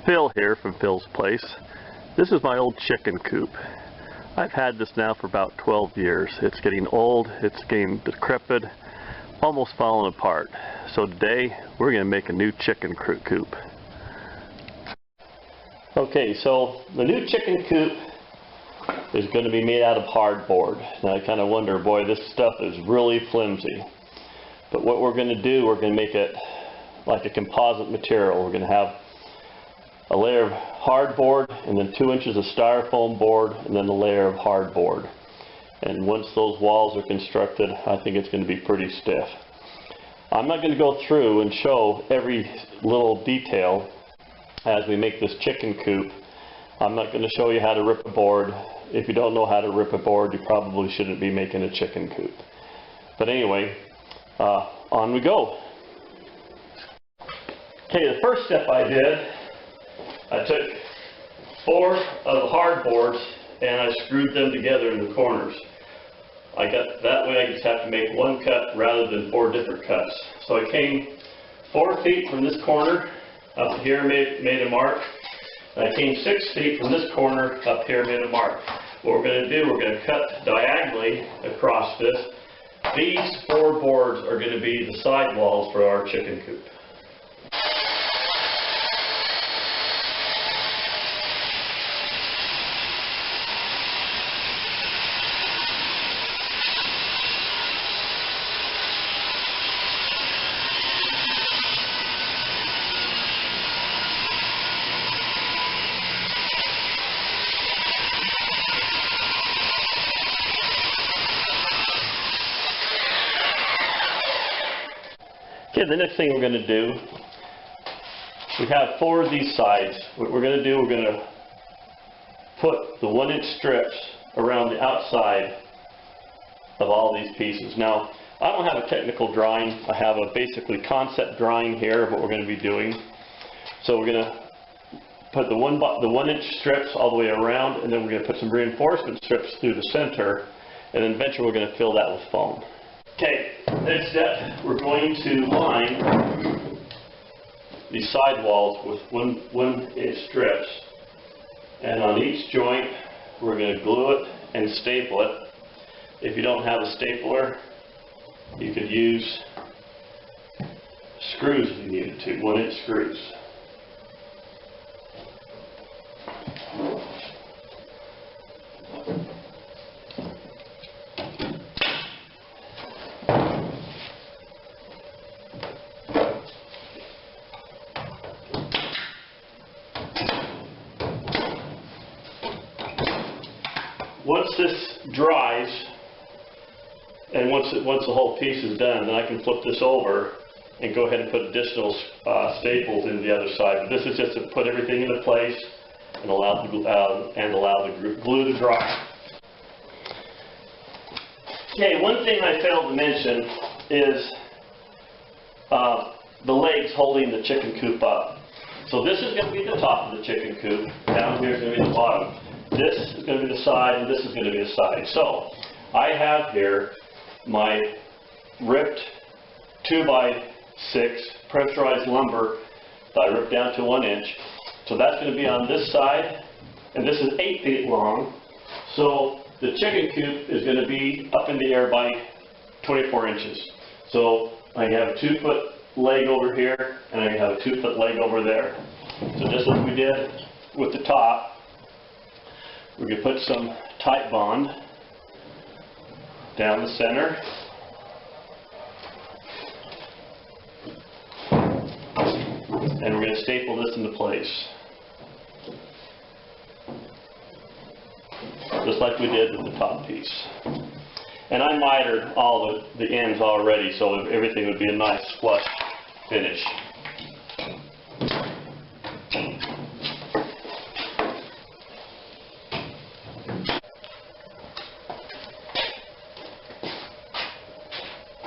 Phil here from Phil's Place. This is my old chicken coop. I've had this now for about 12 years. It's getting old, it's getting decrepit, almost falling apart. So today we're going to make a new chicken coop. Okay, so the new chicken coop is going to be made out of hardboard. Now I kind of wonder, boy, this stuff is really flimsy. But what we're going to do, we're going to make it like a composite material. We're going to have a layer of hardboard and then 2 inches of styrofoam board and then a layer of hardboard. And once those walls are constructed, I think it's going to be pretty stiff. I'm not going to go through and show every little detail as we make this chicken coop. I'm not going to show you how to rip a board. If you don't know how to rip a board, you probably shouldn't be making a chicken coop. But anyway, on we go. Okay, the first step I did, I took 4 of the hardboards and I screwed them together in the corners. That way I just have to make 1 cut rather than 4 different cuts. So I came 4 feet from this corner up here, made a mark. And I came 6 feet from this corner up here, made a mark. What we're going to do, we're going to cut diagonally across this. These 4 boards are going to be the side walls for our chicken coop. Okay, the next thing we're going to do, we have 4 of these sides. What we're going to do, we're going to put the 1-inch strips around the outside of all these pieces. Now, I don't have a technical drawing. I have a basically concept drawing here of what we're going to be doing. So we're going to put the 1-inch strips all the way around, and then we're going to put some reinforcement strips through the center, and then eventually we're going to fill that with foam. Okay, next step, we're going to line these side walls with 1-inch strips, and on each joint we're going to glue it and staple it. If you don't have a stapler, you could use screws if you needed to, 1-inch screws. Once this dries, and once the whole piece is done, then I can flip this over and go ahead and put additional staples into the other side. But this is just to put everything into place and allow the glue to dry. Okay, one thing I failed to mention is the legs holding the chicken coop up. So this is going to be the top of the chicken coop. Down here is going to be the bottom. This is going to be the side, and this is going to be the side. So I have here my ripped 2x6 pressurized lumber that I ripped down to 1 inch. So that's going to be on this side, and this is 8 feet long. So the chicken coop is going to be up in the air by 24 inches. So I have a 2-foot leg over here, and I have a 2-foot leg over there. So just as we did with the top, we're going to put some tight bond down the center. And we're going to staple this into place. Just like we did with the top piece. And I mitered all the ends already, so everything would be a nice flush finish.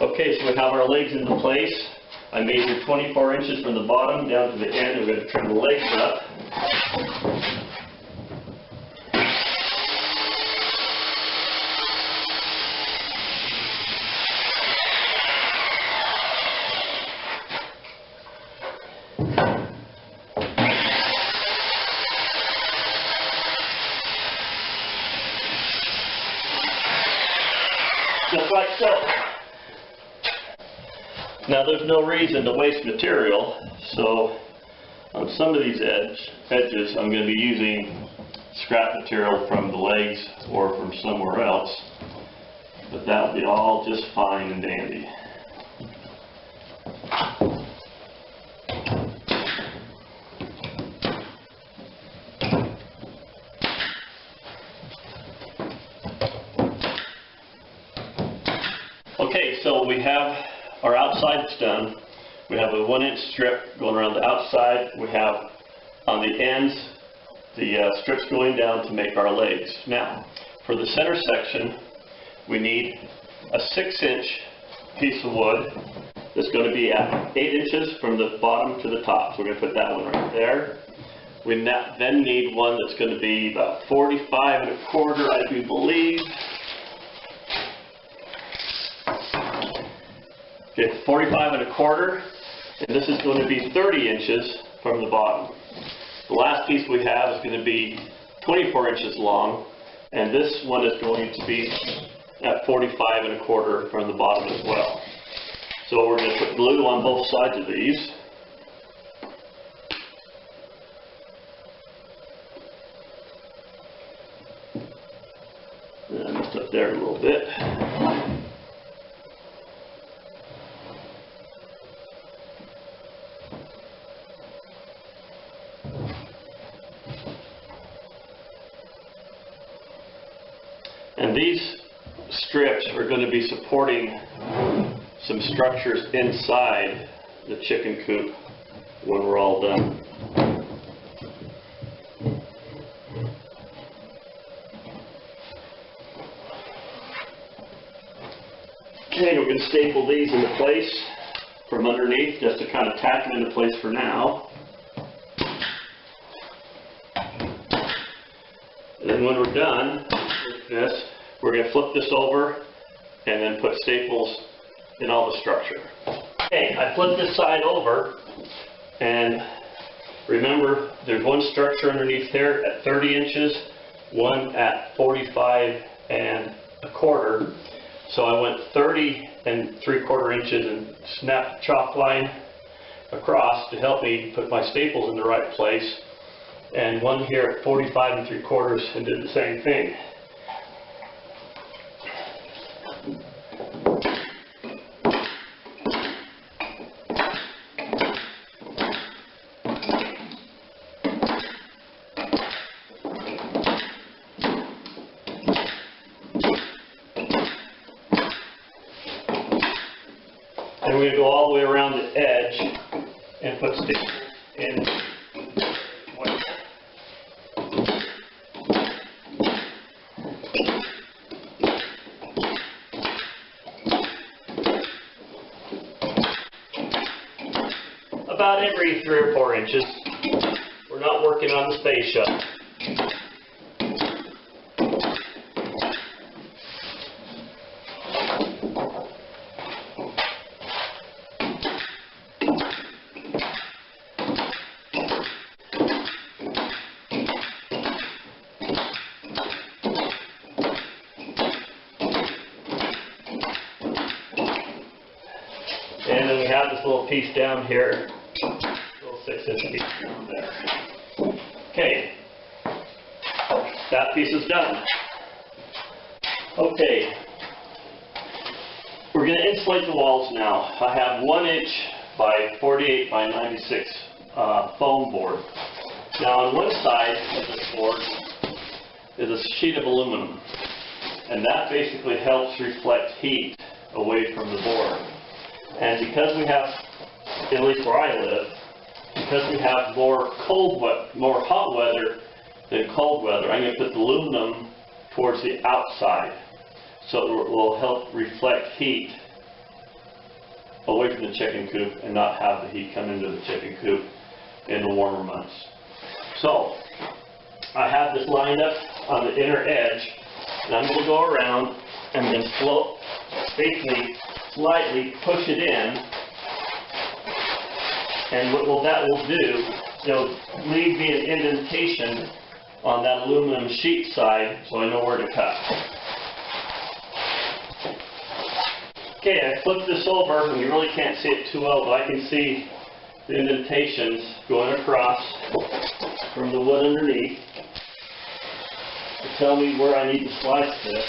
Okay, so we have our legs into place. I measured 24 inches from the bottom down to the end. We're going to trim the legs up. like so. Now there's no reason to waste material, so on some of these edges I'm going to be using scrap material from the legs or from somewhere else, but that'll be all just fine and dandy. Okay, so we have our outsides done. We have a 1-inch strip going around the outside. We have on the ends the strips going down to make our legs. Now, for the center section, we need a 6-inch piece of wood that's going to be at 8 inches from the bottom to the top. So we're going to put that one right there. We then need one that's going to be about 45 1/4, I do believe. Okay, 45 1/4, and this is going to be 30 inches from the bottom. The last piece we have is going to be 24 inches long, and this one is going to be at 45 1/4 from the bottom as well. So we're going to put glue on both sides of these. And I messed up there a little bit. And these strips are going to be supporting some structures inside the chicken coop when we're all done. Okay, we're going to staple these into place from underneath just to kind of tack them into place for now. And then when we're done with this, we're going to flip this over and then put staples in all the structure. Okay, I flipped this side over, and remember there's one structure underneath here at 30 inches, one at 45 1/4. So I went 30 3/4 inches and snapped the chalk line across to help me put my staples in the right place, and one here at 45 3/4 and did the same thing. And we're going to go all the way around the edge and put staples in. About every 3 or 4 inches. We're not working on the space shuttle. And then we have this little piece down here, little 6-inch piece down there. Okay, that piece is done. Okay, we're going to insulate the walls now. I have 1-inch by 48 by 96 foam board. Now on one side of this board is a sheet of aluminum, and that basically helps reflect heat away from the board. And because we have, at least where I live, because we have more hot weather than cold weather, I'm going to put the aluminum towards the outside, so it will help reflect heat away from the chicken coop and not have the heat come into the chicken coop in the warmer months. So I have this lined up on the inner edge, and I'm going to go around and then basically slightly push it in, and what that will do, leave me an indentation on that aluminum sheet side so I know where to cut. Okay, I flipped this over, and you really can't see it too well, but I can see the indentations going across from the wood underneath to tell me where I need to slice this.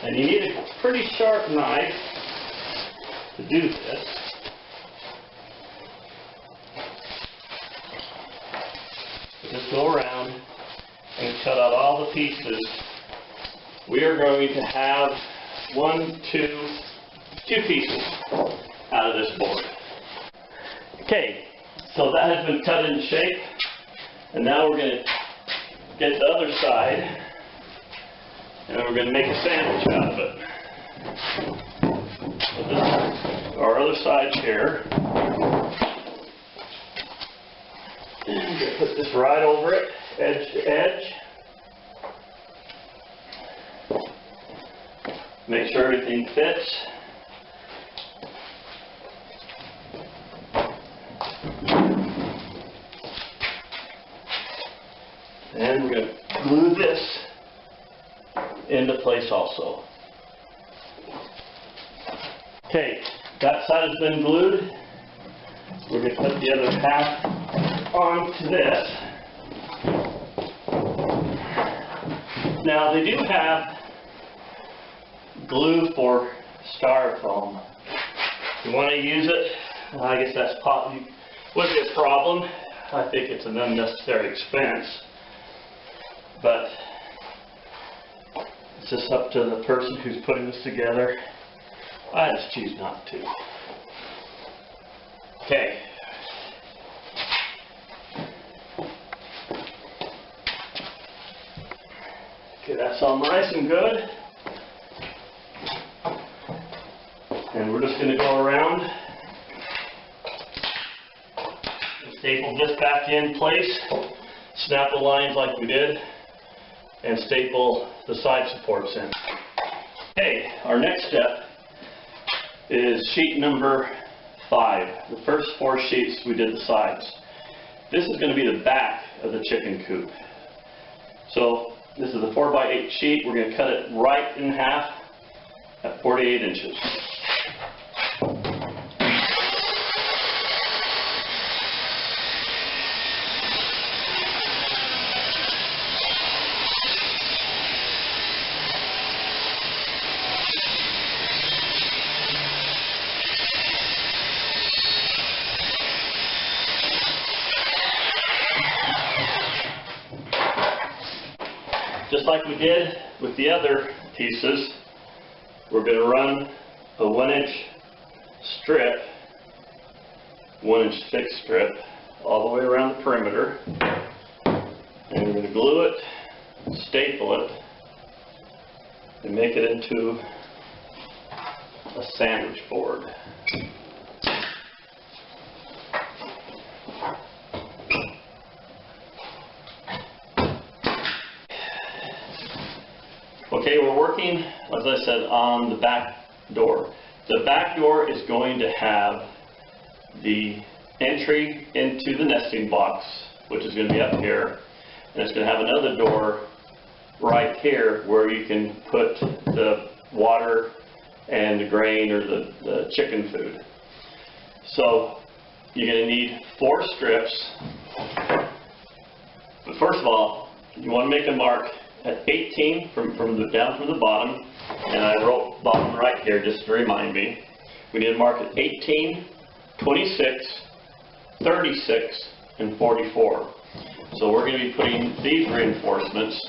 And you need a pretty sharp knife to do this. Just go around and cut out all the pieces. We are going to have two pieces out of this board. Okay, so that has been cut into shape, and now we're going to get the other side, and we're going to make a sandwich out of it. So this is our other side here. And I'm going to put this right over it, edge to edge. Make sure everything fits. And we're going to glue this into place also. Okay, that side has been glued. We're going to put the other half onto this. Now they do have glue for styrofoam. If you want to use it, I guess that's wouldn't be a problem. I think it's an unnecessary expense. But it's just up to the person who's putting this together. I just choose not to. Okay. Okay, that's all nice and good. And we're just going to go around and staple this back in place, snap the lines like we did, and staple the side supports in. Okay, our next step is sheet number 5. The first 4 sheets we did the sides. This is going to be the back of the chicken coop. So this is a 4x8 sheet. We're going to cut it right in half at 48 inches. Just like we did with the other pieces, we're going to run a 1-inch strip, 1-inch thick strip, all the way around the perimeter. And we're going to glue it, staple it, and make it into a sandwich board. Okay, we're working, as I said, on the back door. The back door is going to have the entry into the nesting box, which is going to be up here, and it's going to have another door right here where you can put the water and the grain or the chicken food. So you're going to need 4 strips. But first of all, you want to make a mark at 18 down from the bottom, and I wrote bottom right here just to remind me. We need to mark at 18, 26, 36, and 44. So we're going to be putting these reinforcements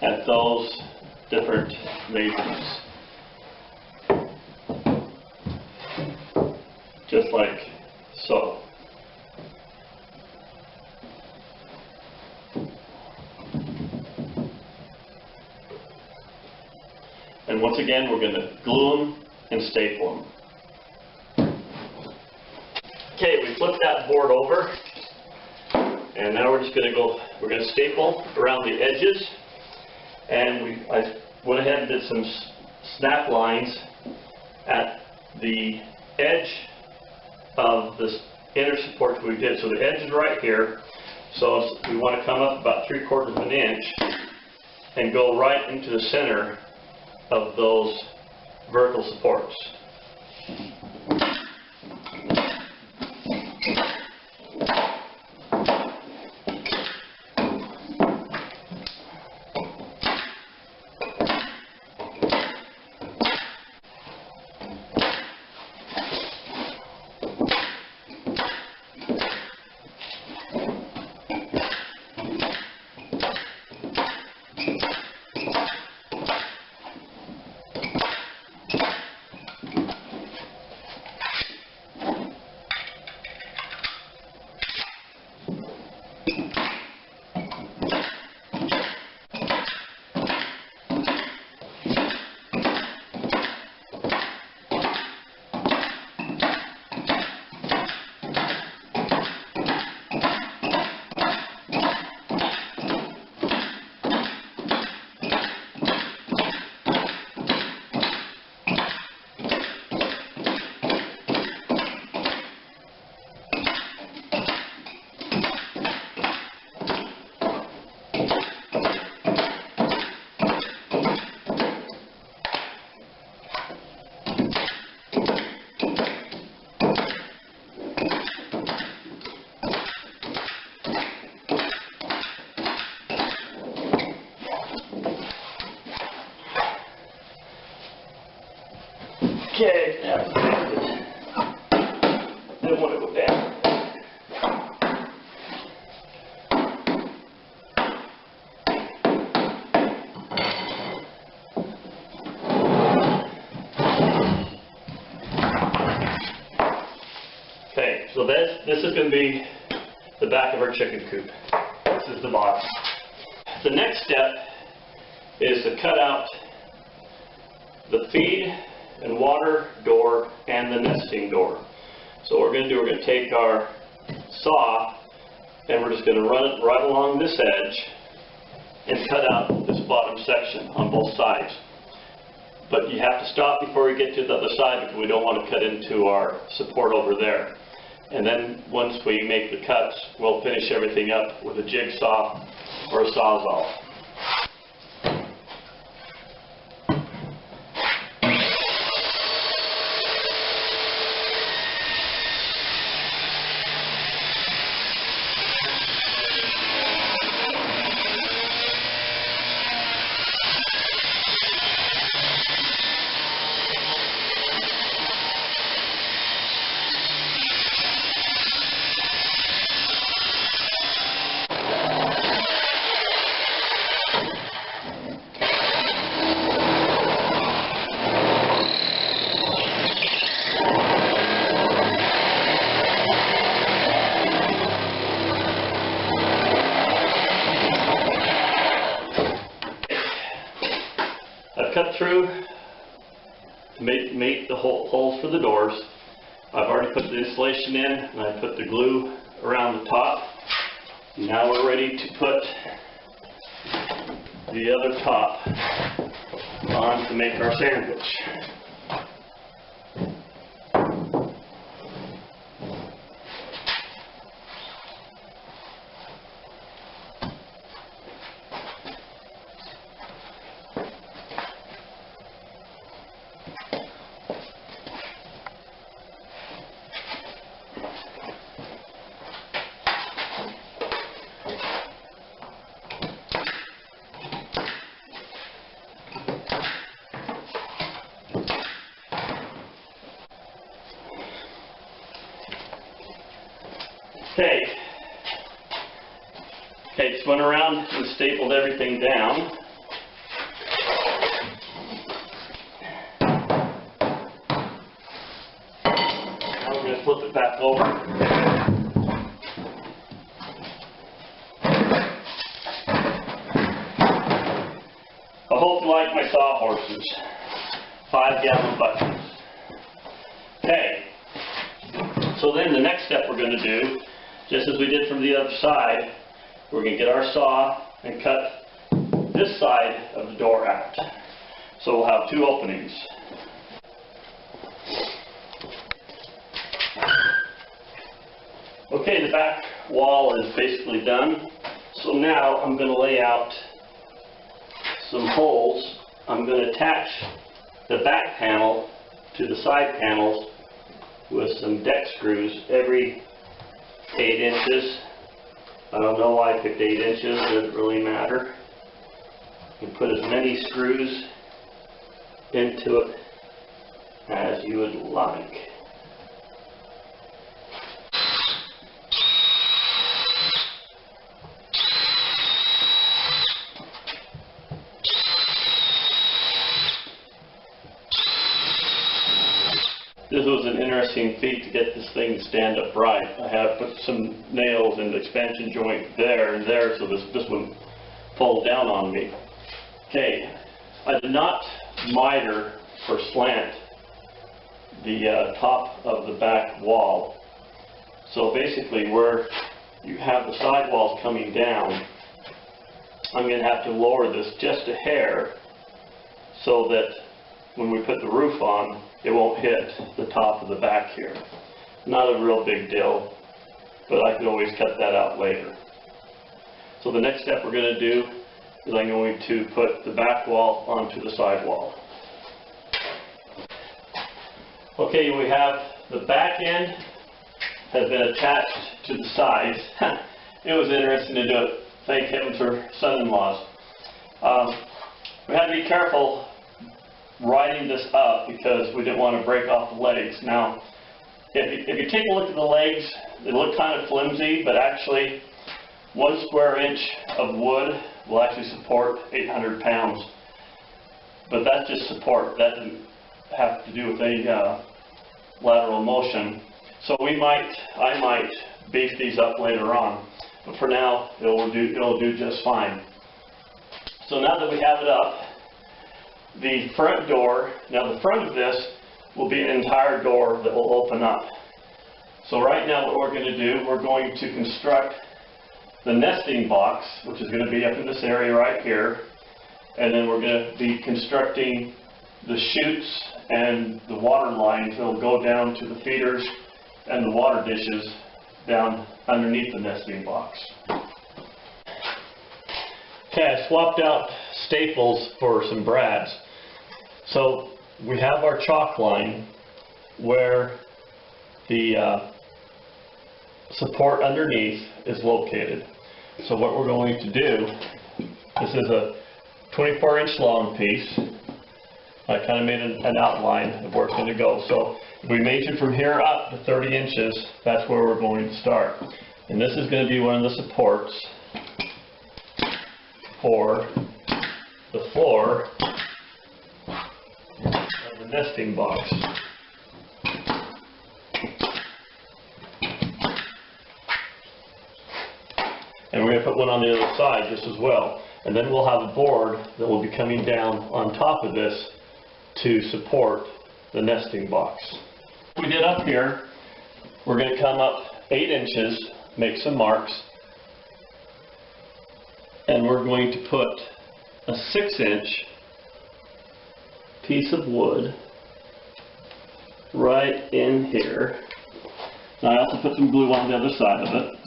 at those different measurements. Just like so. And once again, we're going to glue them and staple them. Okay, we flipped that board over, and now we're just going to we're going to staple around the edges, and I went ahead and did some snap lines at the edge of this inner support we did. So the edge is right here, so we want to come up about 3/4 of an inch and go right into the center of those vertical supports. Okay, that's it. Didn't want to go down. Okay, so this is going to be the back of our chicken coop. This is the box. The next step is to cut out the feed and water door and the nesting door. So what we're going to do, we're going to take our saw and we're just going to run it right along this edge and cut out this bottom section on both sides. But you have to stop before we get to the other side because we don't want to cut into our support over there. And then once we make the cuts, we'll finish everything up with a jigsaw or a sawzall. Cut through to make the holes for the doors. I've already put the insulation in and I put the glue around the top. Now we're ready to put the other top on to make our sandwich. Okay, just went around and stapled everything down. Now we're going to flip it back over. I hope you like my sawhorses. 5-gallon buckets. Okay, so then the next step we're going to do, just as we did from the other side, we're going to get our saw and cut this side of the door out. So we'll have two openings. Okay, the back wall is basically done. So now I'm going to lay out some holes. I'm going to attach the back panel to the side panels with some deck screws every 8 inches. I don't know why I picked 8 inches, it doesn't really matter. You can put as many screws into it as you would like. This was an interesting feat to get this thing to stand upright. I have put some nails in the expansion joint there and there so this wouldn't fall down on me. Okay, I did not miter or slant the top of the back wall. So basically where you have the side walls coming down, I'm going to have to lower this just a hair so that when we put the roof on, it won't hit the top of the back here. Not a real big deal, but I could always cut that out later. So the next step we're going to do is I'm going to put the back wall onto the side wall. Okay, we have the back end has been attached to the sides. It was interesting to do it. Thank heaven for son-in-laws. We had to be careful riding this up because we didn't want to break off the legs. Now, if you take a look at the legs, they look kind of flimsy, but actually 1 square inch of wood will actually support 800 pounds. But that's just support. That doesn't have to do with any lateral motion. So I might beef these up later on, but for now it'll do just fine. So now that we have it up, the front door, now the front of this will be an entire door that will open up. So right now what we're going to do, we're going to construct the nesting box, which is going to be up in this area right here, and then we're going to be constructing the chutes and the water lines that will go down to the feeders and the water dishes down underneath the nesting box. Okay, I swapped out staples for some brads. So we have our chalk line where the support underneath is located. So what we're going to do, this is a 24-inch long piece. I kind of made an outline of where it's going to go. So if we measure from here up to 30 inches, that's where we're going to start. And this is going to be one of the supports for the floor of the nesting box. And we're going to put one on the other side just as well. And then we'll have a board that will be coming down on top of this to support the nesting box. What we did up here, we're going to come up 8 inches, make some marks, and we're going to put a 6-inch piece of wood right in here. Now I also put some glue on the other side of it.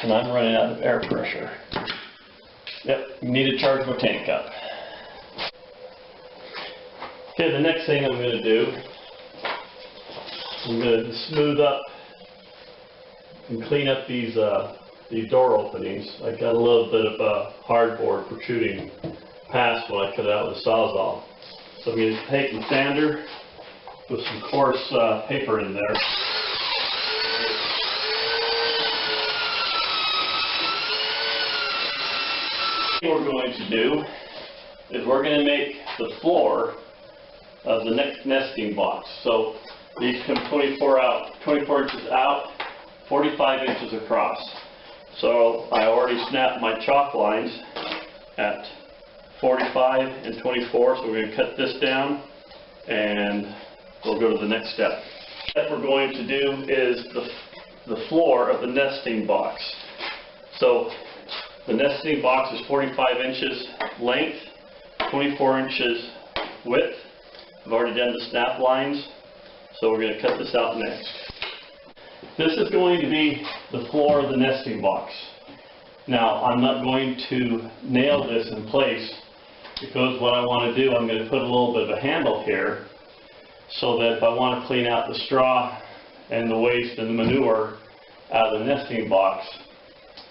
And I'm running out of air pressure. Yep, need to charge my tank up. Okay, the next thing I'm going to do, I'm going to smooth up and clean up these door openings. I got a little bit of hardboard protruding past when I cut it out with a Sawzall. So I'm going to take the sander with some coarse paper in there. What we're going to do is we're going to make the floor of the next nesting box. So these come 24 inches out, 45 inches across. So I already snapped my chalk lines at 45 and 24, so we're going to cut this down and we'll go to the next step. What we're going to do is the floor of the nesting box. So the nesting box is 45 inches length, 24 inches width. I've already done the snap lines, so we're going to cut this out next. This is going to be the floor of the nesting box. Now, I'm not going to nail this in place because what I want to do, I'm going to put a little bit of a handle here so that if I want to clean out the straw and the waste and the manure out of the nesting box,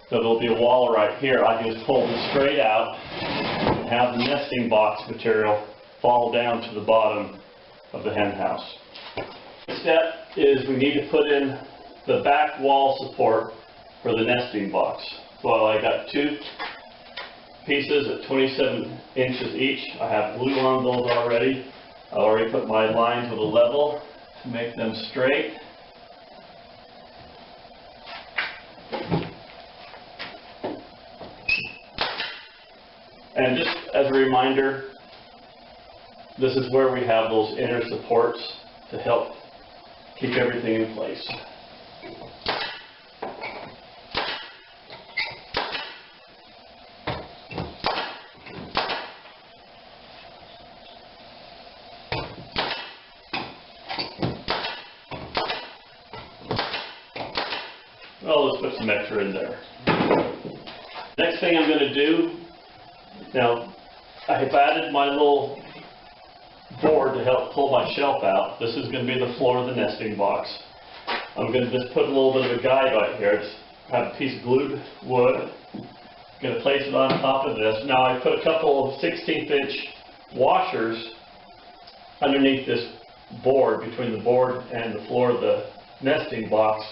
so there'll be a wall right here. I can just pull this straight out and have the nesting box material fall down to the bottom of the hen house. Next step is we need to put in the back wall support for the nesting box. Well, I got two pieces at 27 inches each. I have glue on those already. I already put my lines with a level to make them straight. And just as a reminder, this is where we have those inner supports to help keep everything in place. Well, let's put some extra in there. Next thing I'm going to do, now I have added my little board to help pull my shelf out. This is going to be the floor of the nesting box. I'm going to just put a little bit of a guide right here. Just have a piece of glued wood. I'm going to place it on top of this. Now I put a couple of 16th inch washers underneath this board, between the board and the floor of the nesting box,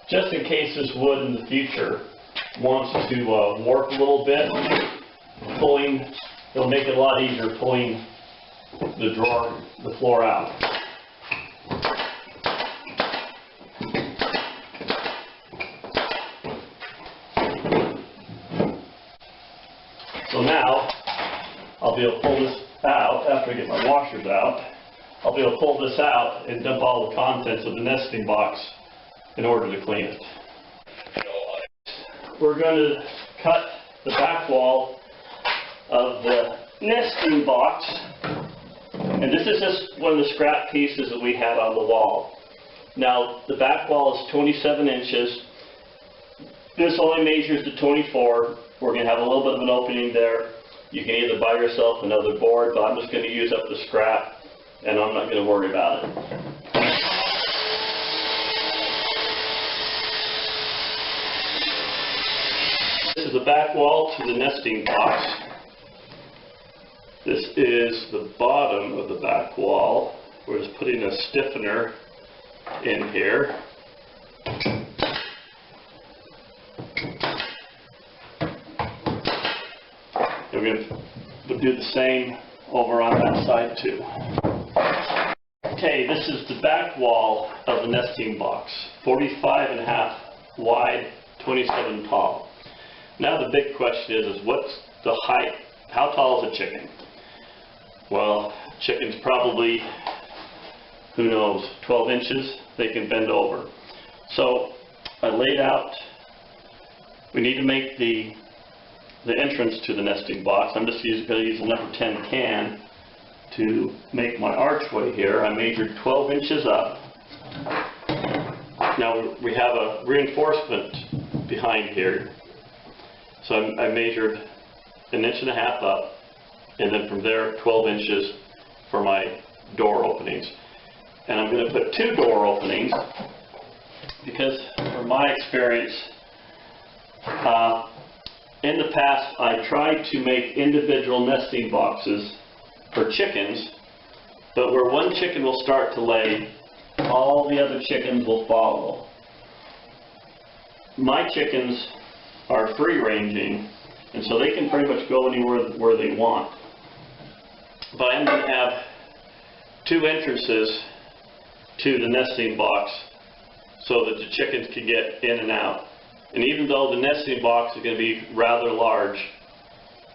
just in case this wood in the future wants to warp a little bit. Pulling, it'll make it a lot easier pulling the floor out. So now, I'll be able to pull this out after I get my washers out. I'll be able to pull this out and dump all the contents of the nesting box in order to clean it. We're going to cut the back wall of the nesting box, and this is just one of the scrap pieces that we had on the wall. Now the back wall is 27 inches. This only measures to 24. We're going to have a little bit of an opening there. You can either buy yourself another board, but I'm just going to use up the scrap and I'm not going to worry about it. This is the back wall to the nesting box. This is the bottom of the back wall. We're just putting a stiffener in here. And we're going to do the same over on that side too. Okay, this is the back wall of the nesting box. 45.5 wide, 27 tall. Now the big question is what's the height? How tall is a chicken? Well, chicken's probably, who knows, 12 inches. They can bend over. So I laid out, we need to make the entrance to the nesting box. I'm just going to use the number 10 can to make my archway here. I measured 12 inches up. Now we have a reinforcement behind here. So I measured 1.5 inches up, and then from there 12 inches for my door openings. And I'm going to put 2 door openings because from my experience, in the past I tried to make individual nesting boxes for chickens, but where one chicken will start to lay, all the other chickens will follow. My chickens are free-ranging, and so they can pretty much go anywhere where they want. But I'm going to have 2 entrances to the nesting box so that the chickens can get in and out. And even though the nesting box is going to be rather large,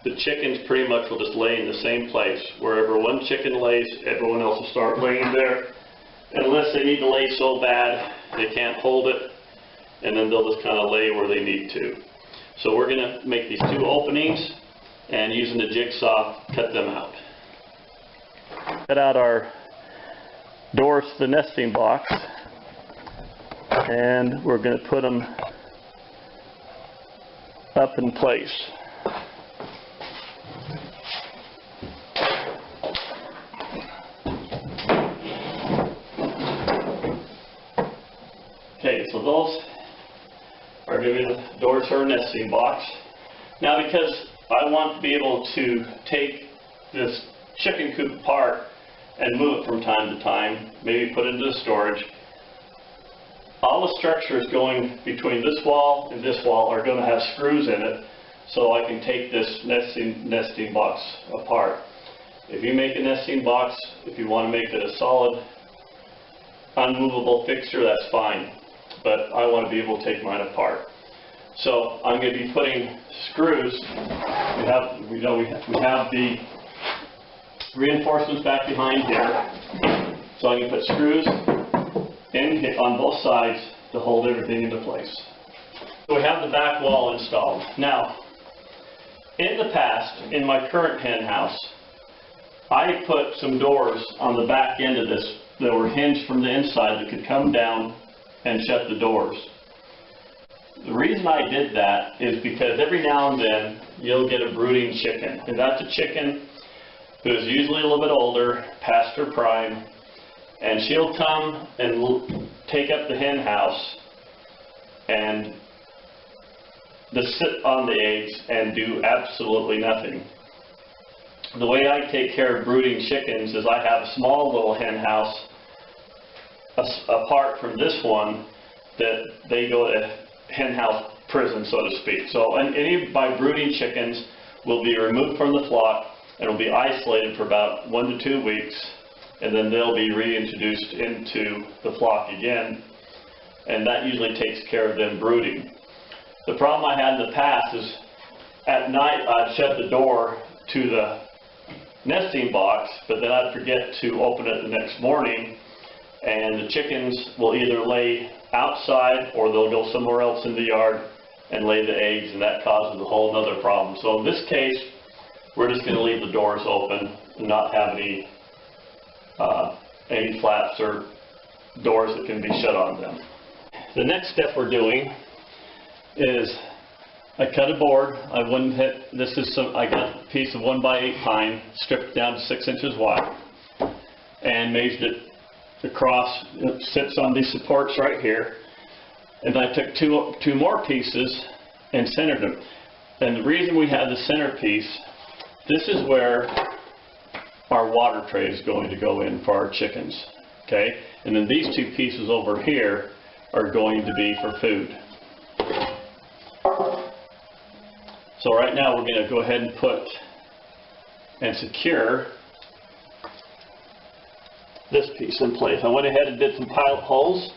the chickens pretty much will just lay in the same place. Wherever one chicken lays, everyone else will start laying there. Unless they need to lay so bad they can't hold it, and then they'll just kind of lay where they need to. So we're going to make these 2 openings and using the jigsaw cut them out. Cut out our doors to the nesting box. and we're going to put them up in place. Okay, so those are going to be the doors for our nesting box. Now, because I want to be able to take this chicken coop apart and move it from time to time, maybe put it into storage, all the structures going between this wall and this wall are going to have screws in it, so I can take this nesting box apart. If you make a nesting box, if you want to make it a solid, unmovable fixture, that's fine. But I want to be able to take mine apart. So I'm going to be putting screws. We have the reinforcements back behind here. So I'm going to put screws in on both sides to hold everything into place. So we have the back wall installed. Now, in the past, in my current hen house, I put some doors on the back end of this that were hinged from the inside that could come down and shut the doors. The reason I did that is because every now and then you'll get a brooding chicken. And that's a chicken who's usually a little bit older, past her prime, and she'll come and take up the hen house and just sit on the eggs and do absolutely nothing. The way I take care of brooding chickens is I have a small little hen house apart from this one that they go to hen house prison, so to speak. So any of my brooding chickens will be removed from the flock and will be isolated for about 1 to 2 weeks, and then they'll be reintroduced into the flock again, and that usually takes care of them brooding. The problem I had in the past is at night I'd shut the door to the nesting box, but then I'd forget to open it the next morning, and the chickens will either lay outside or they'll go somewhere else in the yard and lay the eggs, and that causes a whole other problem. So in this case, we're just going to leave the doors open and not have any flaps or doors that can be shut on them. The next step we're doing is I cut a board. I got a piece of 1x8 pine, stripped down to 6 inches wide, and measured it across. It sits on these supports right here. And I took two more pieces and centered them. And the reason we have the centerpiece, this is where our water tray is going to go in for our chickens. Okay? And then these 2 pieces over here are going to be for food. So right now we're going to go ahead and put and secure this piece in place. I went ahead and did some pilot holes.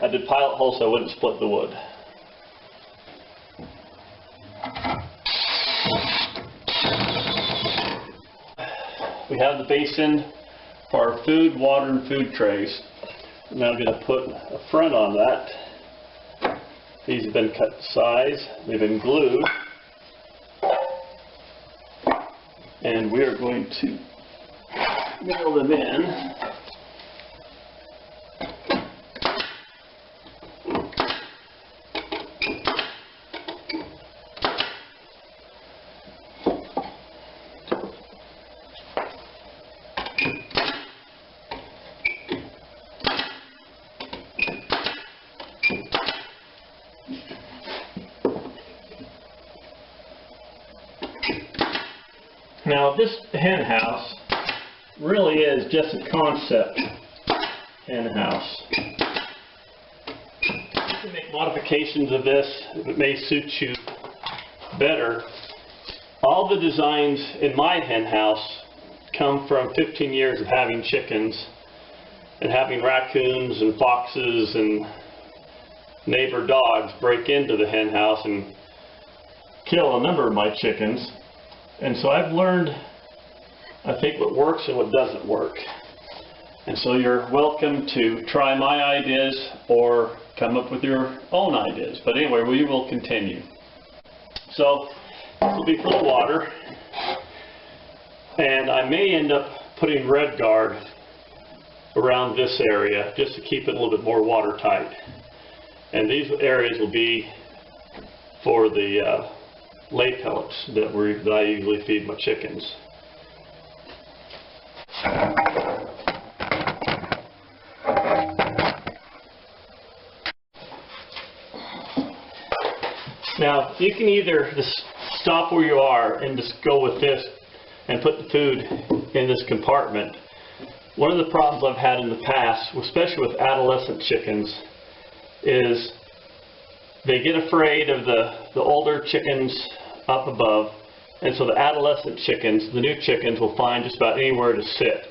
I did pilot holes so I wouldn't split the wood. We have the basin for our food, water, and food trays. Now I'm going to put a front on that. These have been cut to size. They've been glued. And we are going to nail them in. Now this hen house really is just a concept hen house. You can make modifications of this if it may suit you better. All the designs in my hen house come from 15 years of having chickens and having raccoons and foxes and neighbor dogs break into the hen house and kill a number of my chickens. And so I've learned, I think, what works and what doesn't work. And so you're welcome to try my ideas or come up with your own ideas. But anyway, we will continue. So this will be for the water. And I may end up putting red guard around this area just to keep it a little bit more watertight. And these areas will be for the lay pellets that I usually feed my chickens. Now, you can either just stop where you are and just go with this and put the food in this compartment. One of the problems I've had in the past, especially with adolescent chickens, is they get afraid of the older chickens up above, and so the adolescent chickens, the new chickens, will find just about anywhere to sit.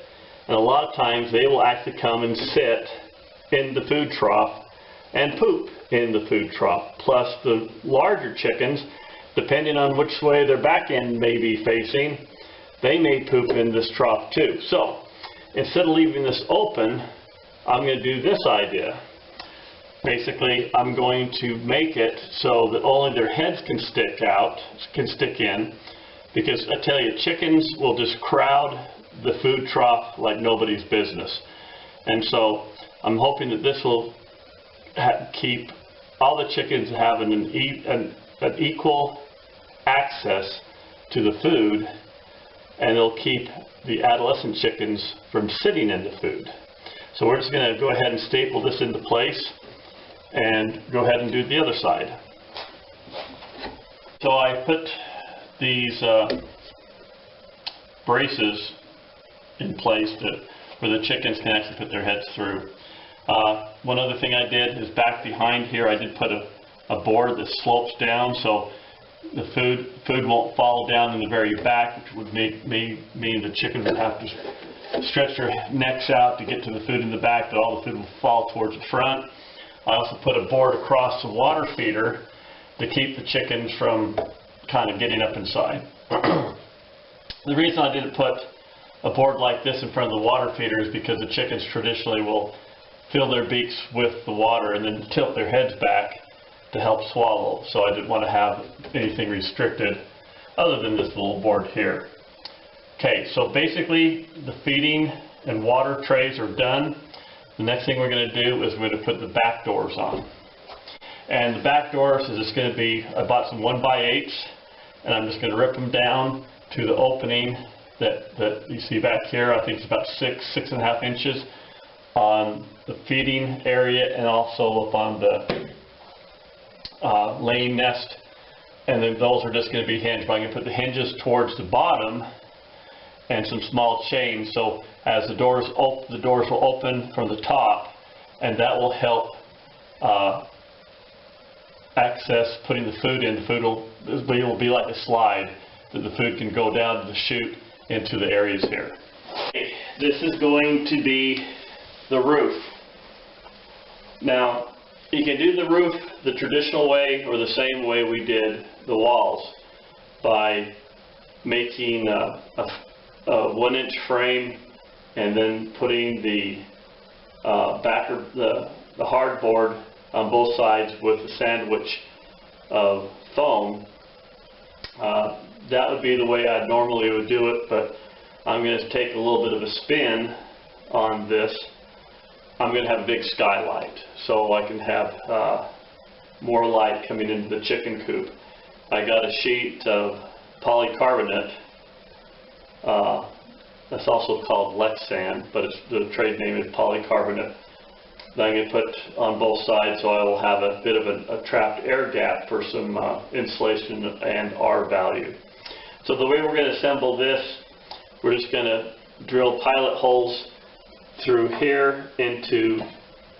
And a lot of times they will actually come and sit in the food trough and poop in the food trough. Plus the larger chickens, depending on which way their back end may be facing, they may poop in this trough too. So instead of leaving this open, I'm going to do this idea. Basically, I'm going to make it so that only their heads can stick in, because I tell you, chickens will just crowd the food trough like nobody's business. And so I'm hoping that this will keep all the chickens having an equal access to the food, and it'll keep the adolescent chickens from sitting in the food. So we're just going to go ahead and staple this into place and go ahead and do the other side. So I put these braces in place where the chickens can actually put their heads through. One other thing I did is back behind here I did put a board that slopes down so the food won't fall down in the very back, which would mean the chickens would have to stretch their necks out to get to the food in the back, but all the food will fall towards the front. I also put a board across the water feeder to keep the chickens from kind of getting up inside. The reason I didn't put a board like this in front of the water feeder is because the chickens traditionally will fill their beaks with the water and then tilt their heads back to help swallow. So I didn't want to have anything restricted other than this little board here. Okay, so basically the feeding and water trays are done. The next thing we're going to do is we're going to put the back doors on. And the back doors is just going to be, I bought some 1x8s, and I'm just going to rip them down to the opening that you see back here. I think it's about 6.5 inches on the feeding area and also up on the laying nest. And then those are just going to be hinged. But I'm going to put the hinges towards the bottom and some small chains, so as the doors will open from the top, and that will help access putting the food in. The food will be like a slide that the food can go down the chute into the areas here. This is going to be the roof. Now, you can do the roof the traditional way or the same way we did the walls, by making a 1-inch frame and then putting the the hardboard on both sides with a sandwich of foam. That would be the way I normally would do it, but I'm going to take a little bit of a spin on this. I'm going to have a big skylight so I can have more light coming into the chicken coop. I got a sheet of polycarbonate. That's also called Lexan, but the trade name is polycarbonate. That I'm going to put on both sides so I will have a bit of a trapped air gap for some insulation and R value. So the way we're going to assemble this, we're just going to drill pilot holes through here into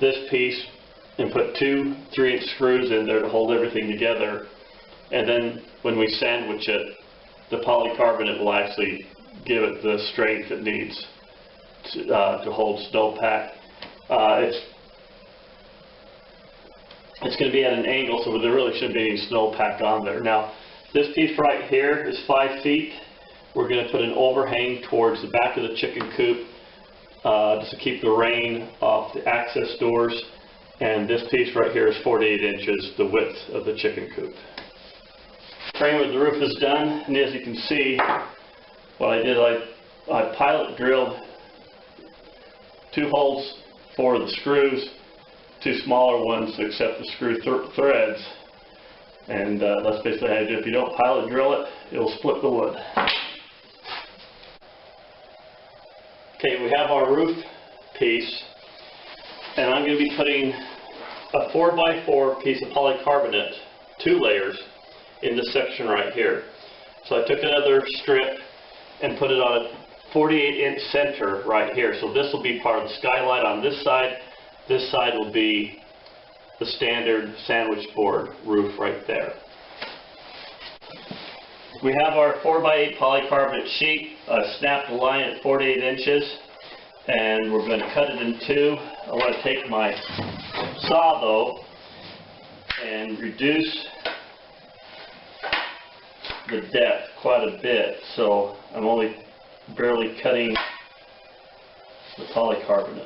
this piece and put 2 3-inch screws in there to hold everything together. And then when we sandwich it, the polycarbonate will actually give it the strength it needs to hold snowpack. It's going to be at an angle, so there really shouldn't be any snowpack on there. Now, this piece right here is 5 feet. We're going to put an overhang towards the back of the chicken coop just to keep the rain off the access doors. And this piece right here is 48 inches, the width of the chicken coop. Frame of the roof is done, and as you can see, what I did, I pilot drilled 2 2 holes for the screws, 2 smaller ones to accept the screw threads, and that's basically how you do it. If you don't pilot drill it, it will split the wood. Okay, we have our roof piece, and I'm going to be putting a 4x4 piece of polycarbonate, 2 layers, in this section right here. So I took another strip and put it on a 48-inch center right here. So this will be part of the skylight on this side. This side will be the standard sandwich board roof right there. We have our 4x8 polycarbonate sheet. I snapped the line at 48 inches, and we're going to cut it in 2. I want to take my saw though and reduce the depth quite a bit, so I'm only barely cutting the polycarbonate.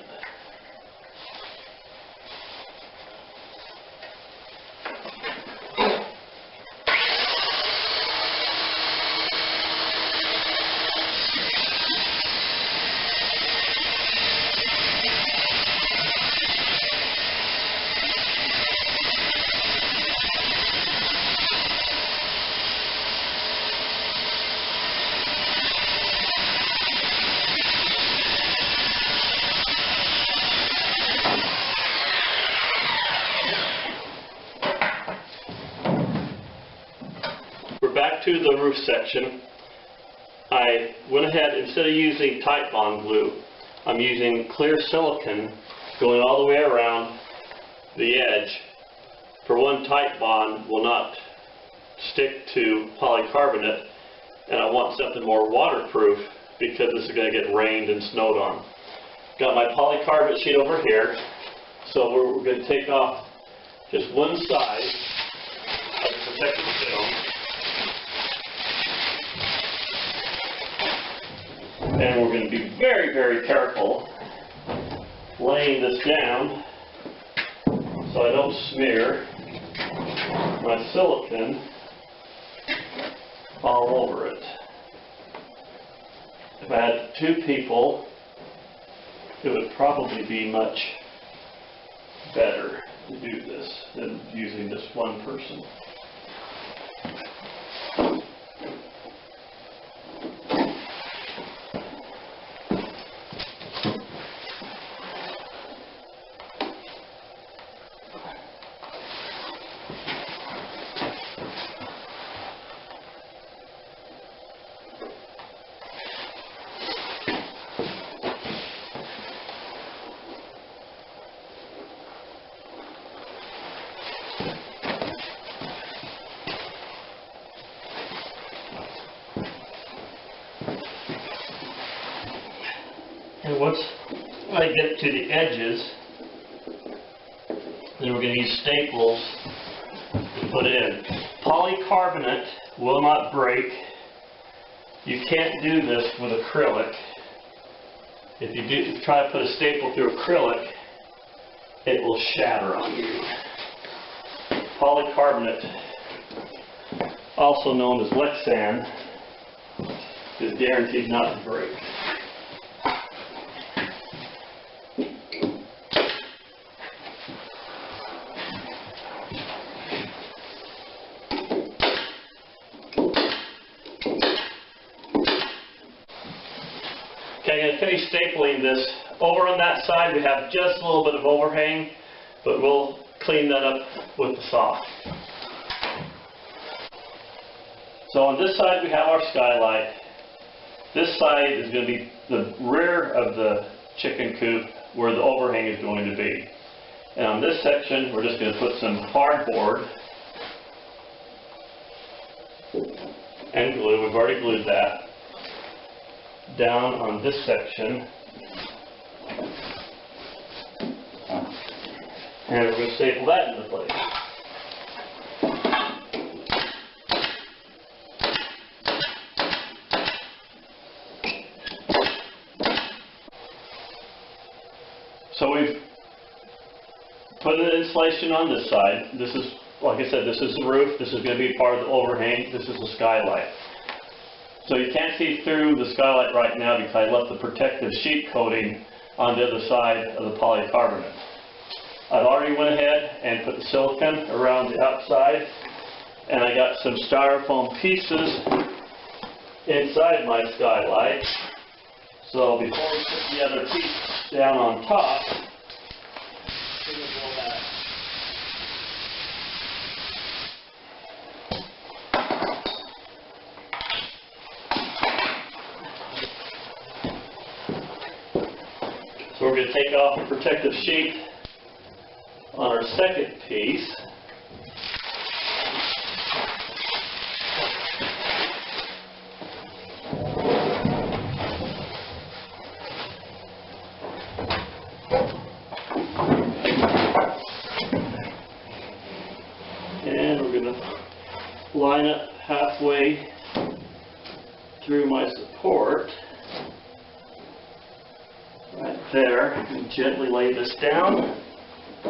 Back to the roof section. I went ahead, instead of using Titebond glue, I'm using clear silicone going all the way around the edge. For one, Titebond will not stick to polycarbonate, and I want something more waterproof because this is going to get rained and snowed on. Got my polycarbonate sheet over here, so we're going to take off just one side of the protective film. And we're going to be very, very careful laying this down so I don't smear my silicone all over it. If I had 2 people, it would probably be much better to do this than using just one person. And once I get to the edges, then we're going to use staples to put in. Polycarbonate will not break. You can't do this with acrylic. If you do try to put a staple through acrylic, it will shatter on you. Polycarbonate, also known as Lexan, is guaranteed not to break. Okay, I'm going to finish stapling this. Over on that side we have just a little bit of overhang, but we'll clean that up with the saw. So on this side we have our skylight. This side is going to be the rear of the chicken coop where the overhang is going to be. And on this section we're just going to put some hardboard and glue. We've already glued that down on this section, and we're going to staple that into place. So we've put an insulation on this side. This is, like I said, this is the roof. This is going to be part of the overhang. This is the skylight. So you can't see through the skylight right now because I left the protective sheet coating on the other side of the polycarbonate. I've already went ahead and put the silicone around the outside, and I got some styrofoam pieces inside my skylight. So before we put the other piece down on top, we're going to blow that. So we're going to take off the protective sheet on our second piece. And we're going to line up halfway through my support. Right there, and gently lay this down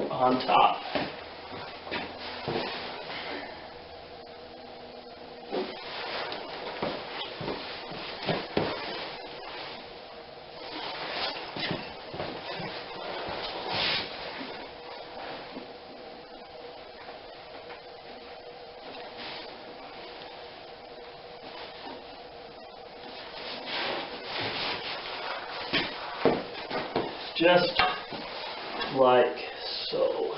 on top. Just like so.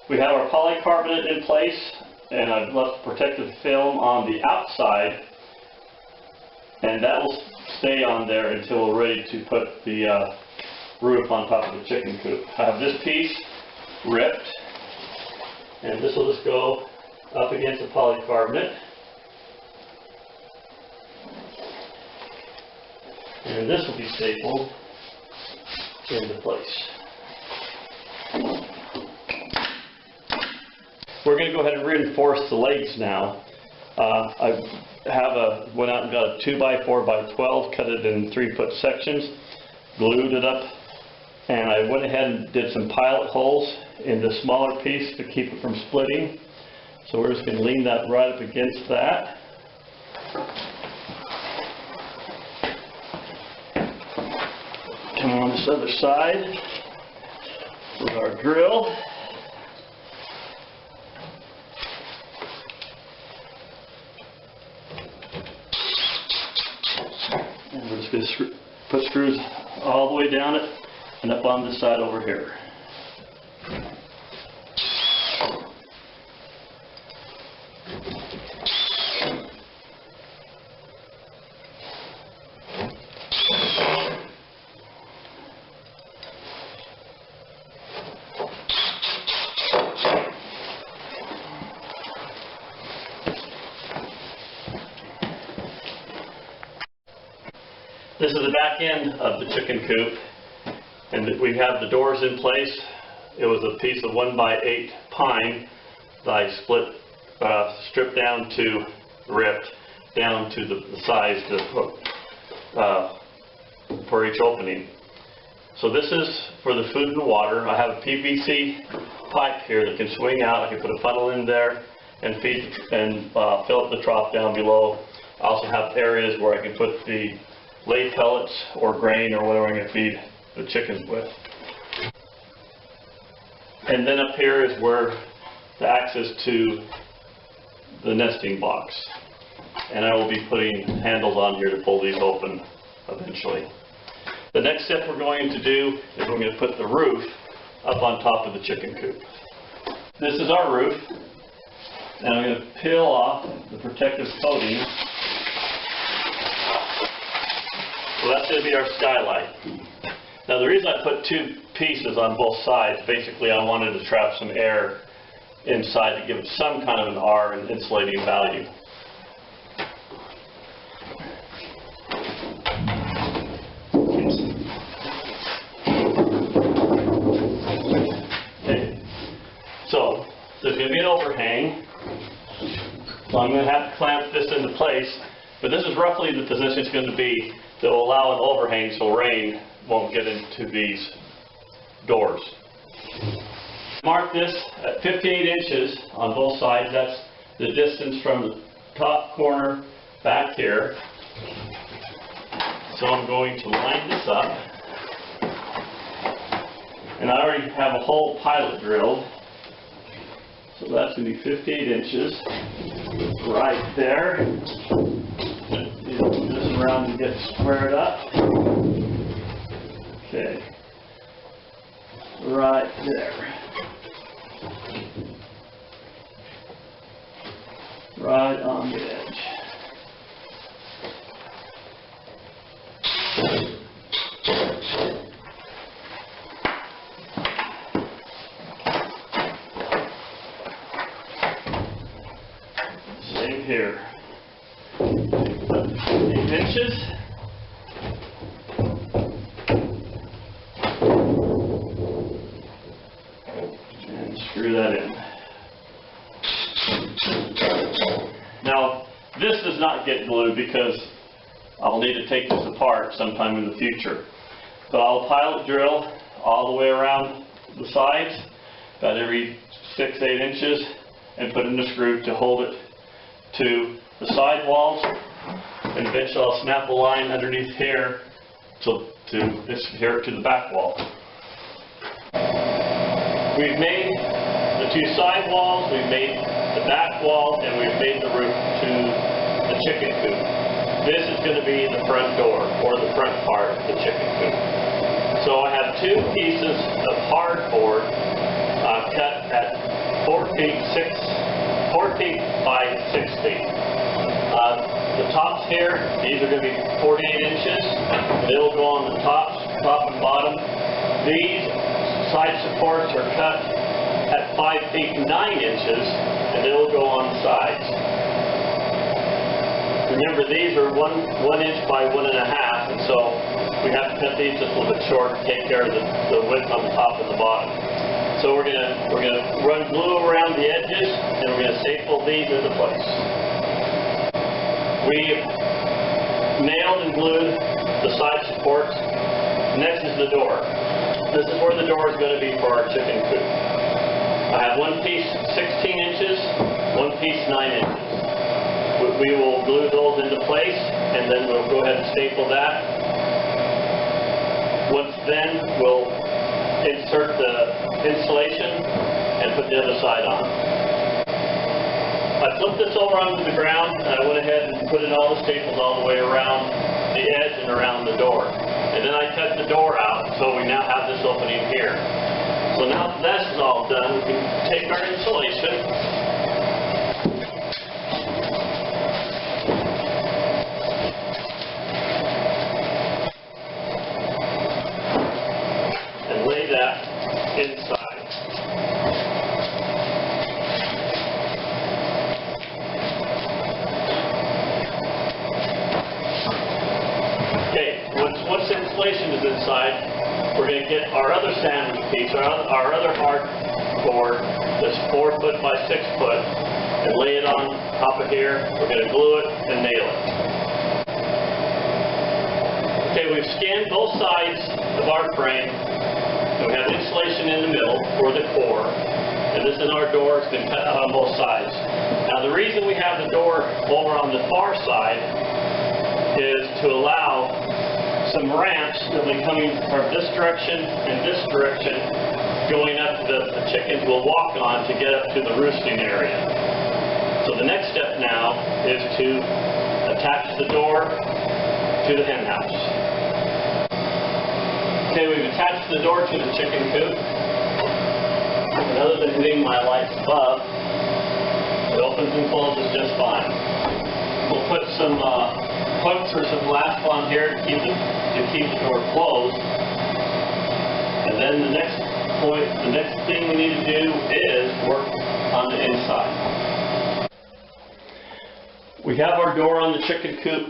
We have our polycarbonate in place, and I've left protective film on the outside, and that will stay on there until we're ready to put the roof on top of the chicken coop. I have this piece ripped, and this will just go up against the polycarbonate. And this will be stapled into place. We're going to go ahead and reinforce the legs now. I went out and got a 2x4x12, cut it in 3-foot sections, glued it up, and I went ahead and did some pilot holes in the smaller piece to keep it from splitting. So we're just going to lean that right up against that. Come on this other side with our drill. And we're just going to put screws all the way down it and up on this side over here. This is the back end of the chicken coop, and we have the doors in place. It was a piece of 1x8 pine that I stripped down to, ripped down to the size for each opening. So this is for the food and water. I have a PVC pipe here that can swing out. I can put a funnel in there and feed and fill up the trough down below. I also have areas where I can put the lay pellets or grain or whatever I'm going to feed the chickens with. And then up here is where the access to the nesting box. And I will be putting handles on here to pull these open eventually. The next step we're going to do is we're going to put the roof up on top of the chicken coop. This is our roof, and I'm going to peel off the protective coating. So that's going to be our skylight. Now the reason I put two pieces on both sides, basically I wanted to trap some air inside to give it some kind of an R and insulating value. Okay. So there's going to be an overhang. So I'm going to have to clamp this into place, but this is roughly the position it's going to be that will allow an overhang so rain won't get into these doors. Mark this at 58 inches on both sides. That's the distance from the top corner back here. So I'm going to line this up. And I already have a hole pilot drilled. So that's going to be 58 inches right there. Move this around and get squared up. Okay. Right there. Right on the edge. Same here. 8 inches. And screw that in. Now, this does not get glued because I'll need to take this apart sometime in the future. But I'll pilot drill all the way around the sides, about every 6-8 inches, and put in a screw to hold it to the side walls. And eventually I'll snap a line underneath here to the back wall. We've made the 2 side walls, we've made the back wall, and we've made the roof to the chicken coop. This is going to be the front door, or the front part of the chicken coop. So I have 2 pieces of hardboard cut at 4 feet by 6 feet. The tops here, these are going to be 48 inches. They'll go on the top and bottom. These side supports are cut at 5 feet 9 inches, and they'll go on the sides. Remember, these are 1 inch by 1.5, and so we have to cut these just a little bit short to take care of the width on the top and the bottom. So we're gonna run glue around the edges, and we're gonna staple these into place. We've nailed and glued the side supports. Next is the door. This is where the door is going to be for our chicken coop. I have 1 piece 16 inches, 1 piece 9 inches. We will glue those into place, and then we'll go ahead and staple that. Once then, we'll insert the insulation and put the other side on. I flipped this over onto the ground, and I went ahead and put in all the staples all the way around the edge and around the door. And then I cut the door out, so we now have this opening here. So now that that's all done, we can take our insulation and lay that inside. Once the insulation is inside, we're going to get our other sandwich piece, our other hardboard that's 4 foot by 6 foot, and lay it on top of here. We're going to glue it and nail it. Okay, we've scanned both sides of our frame, and we have insulation in the middle for the core, and this is our door. It's been cut out on both sides. Now the reason we have the door over on the far side is to allow some ramps that will be coming from this direction and this direction going up that the chickens will walk on to get up to the roosting area. So the next step now is to attach the door to the hen house. Okay, we've attached the door to the chicken coop. And other than hitting my lights above, it opens and closes just fine. We'll put some hooks or some latch on here to keep the door closed. And then the next thing we need to do is work on the inside. We have our door on the chicken coop,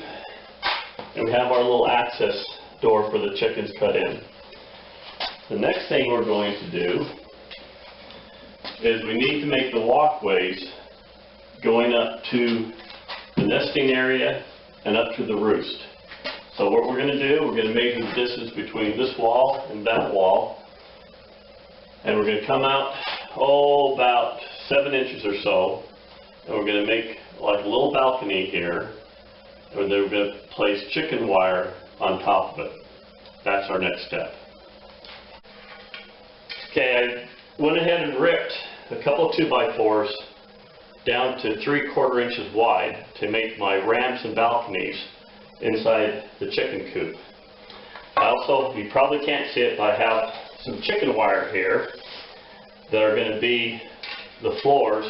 and we have our little access door for the chickens cut in. The next thing we're going to do is we need to make the walkways going up to the nesting area and up to the roost. So what we're going to do, we're going to measure the distance between this wall and that wall, and we're going to come out about 7 inches or so, and we're going to make like a little balcony here, and then we're going to place chicken wire on top of it. That's our next step. Okay, I went ahead and ripped a couple 2x4s down to 3/4 inches wide to make my ramps and balconies inside the chicken coop. I also, you probably can't see it, but I have some chicken wire here that are going to be the floors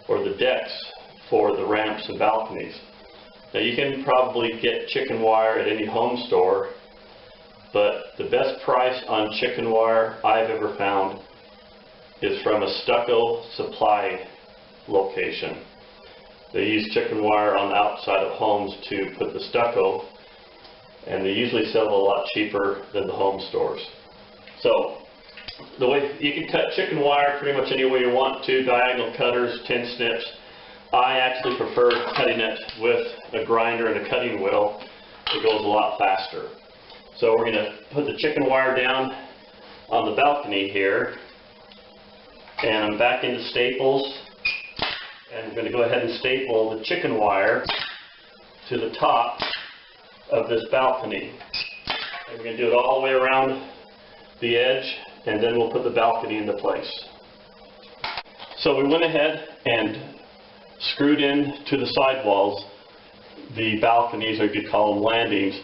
or the decks for the ramps and balconies. Now you can probably get chicken wire at any home store, but the best price on chicken wire I've ever found is from a stucco supply location. They use chicken wire on the outside of homes to put the stucco, and they usually sell it a lot cheaper than the home stores. So the way you can cut chicken wire pretty much any way you want to, diagonal cutters, 10 snips. I actually prefer cutting it with a grinder and a cutting wheel. It goes a lot faster. So we're going to put the chicken wire down on the balcony here, and I'm back into staples, and I'm going to go ahead and staple the chicken wire to the top of this balcony. And we're going to do it all the way around the edge, and then we'll put the balcony into place. So we went ahead and screwed in to the sidewalls the balconies, or you could call them landings.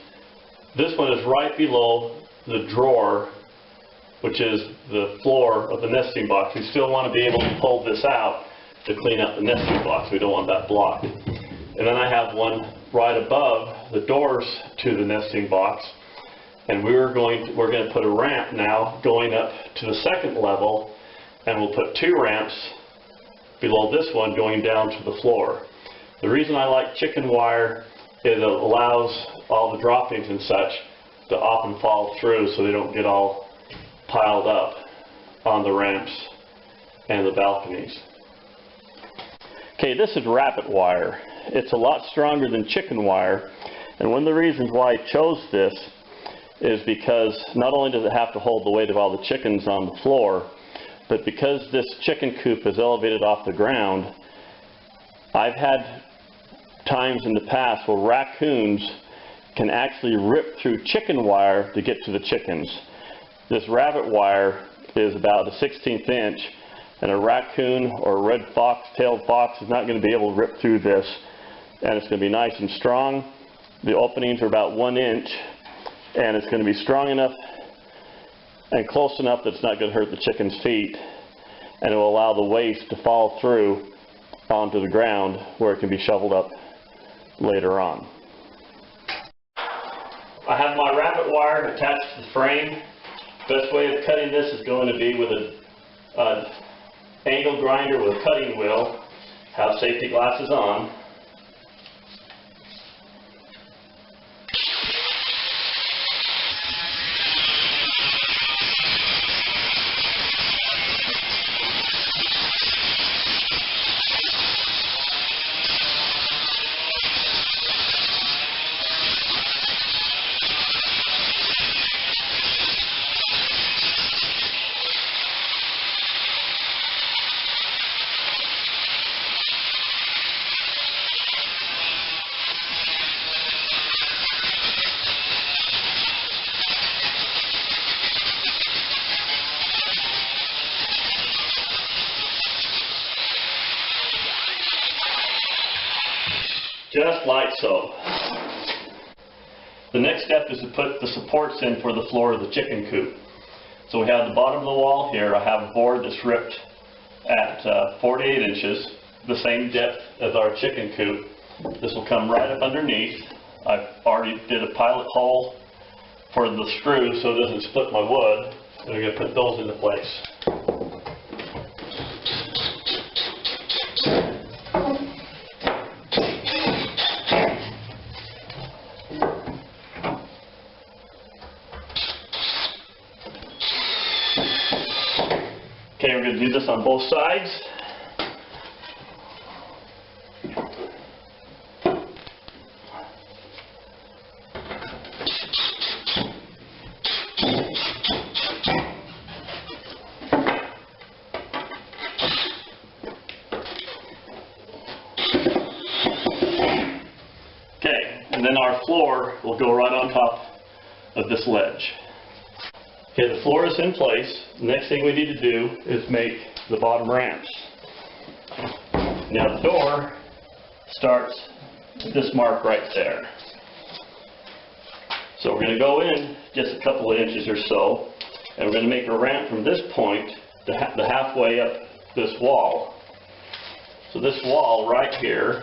This one is right below the drawer, which is the floor of the nesting box. We still want to be able to pull this out to clean up the nesting box. We don't want that blocked. And then I have one right above the doors to the nesting box, and we're going to put a ramp now going up to the second level, and we'll put 2 ramps below this one going down to the floor. The reason I like chicken wire is it allows all the droppings and such to often fall through, so they don't get all piled up on the ramps and the balconies. Okay, this is rabbit wire. It's a lot stronger than chicken wire, and one of the reasons why I chose this is because not only does it have to hold the weight of all the chickens on the floor, but because this chicken coop is elevated off the ground, I've had times in the past where raccoons can actually rip through chicken wire to get to the chickens. This rabbit wire is about a 1/16 inch, and a raccoon or a red fox-tailed fox is not going to be able to rip through this, and it's going to be nice and strong. The openings are about 1 inch, and it's going to be strong enough and close enough that it's not going to hurt the chicken's feet, and it will allow the waste to fall through onto the ground where it can be shoveled up later on. I have my rabbit wire attached to the frame. Best way of cutting this is going to be with an angle grinder with a cutting wheel. Have safety glasses on. Just like so. The next step is to put the supports in for the floor of the chicken coop. So we have the bottom of the wall here. I have a board that's ripped at 48 inches, the same depth as our chicken coop. This will come right up underneath. I've already did a pilot hole for the screw so it doesn't split my wood. And we're going to put those into place. Okay, we're going to do this on both sides. floor will go right on top of this ledge. Okay, the floor is in place. The next thing we need to do is make the bottom ramps. Now the door starts at this mark right there. So we're going to go in just a couple of inches or so, and we're going to make a ramp from this point to the halfway up this wall. So this wall right here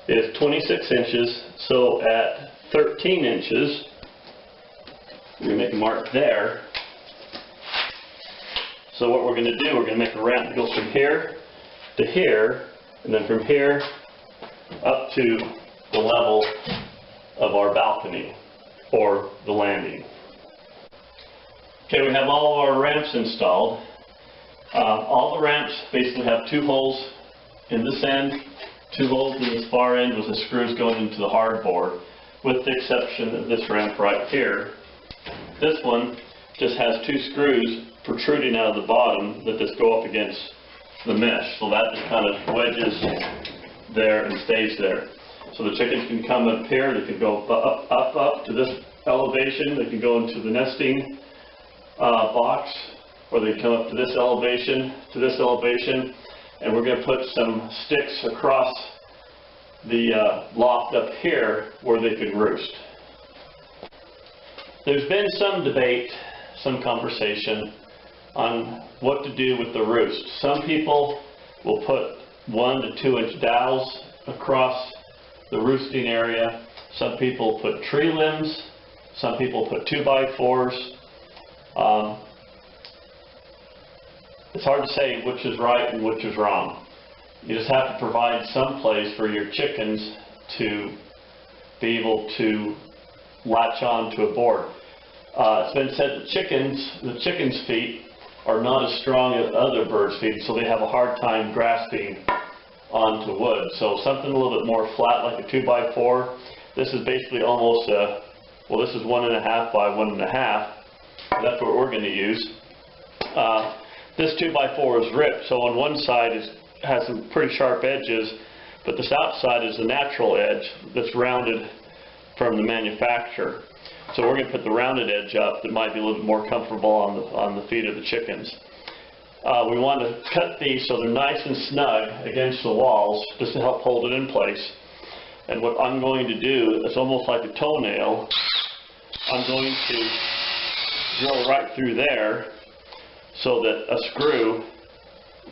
is 26 inches, so at 13 inches, we're going to make a mark there. So what we're going to do, we're going to make a ramp that goes from here to here, and then from here up to the level of our balcony or the landing. Okay, we have all of our ramps installed. All the ramps basically have 2 holes in this end, 2 holes in this far end with the screws going into the hardboard, with the exception of this ramp right here. This one just has 2 screws protruding out of the bottom that just go up against the mesh, so that just kind of wedges there and stays there. So the chickens can come up here, they can go up to this elevation, they can go into the nesting box, or they come up to this elevation, and we're going to put some sticks across the loft up here where they could roost. There's been some debate, some conversation on what to do with the roost. Some people will put 1 to 2 inch dowels across the roosting area. Some people put tree limbs. Some people put 2x4s. It's hard to say which is right and which is wrong. You just have to provide some place for your chickens to be able to latch on to a board. It's been said that the chickens' feet are not as strong as other birds' feet, so they have a hard time grasping onto wood. So something a little bit more flat, like a 2x4. This is basically almost well, this is 1.5 by 1.5. That's what we're going to use. This 2x4 is ripped, so on one side has some pretty sharp edges, but this outside is the natural edge that's rounded from the manufacturer. So we're going to put the rounded edge up that might be a little bit more comfortable on the feet of the chickens. We want to cut these so they're nice and snug against the walls, just to help hold it in place. And what I'm going to do is almost like a toenail. I'm going to drill right through there so that a screw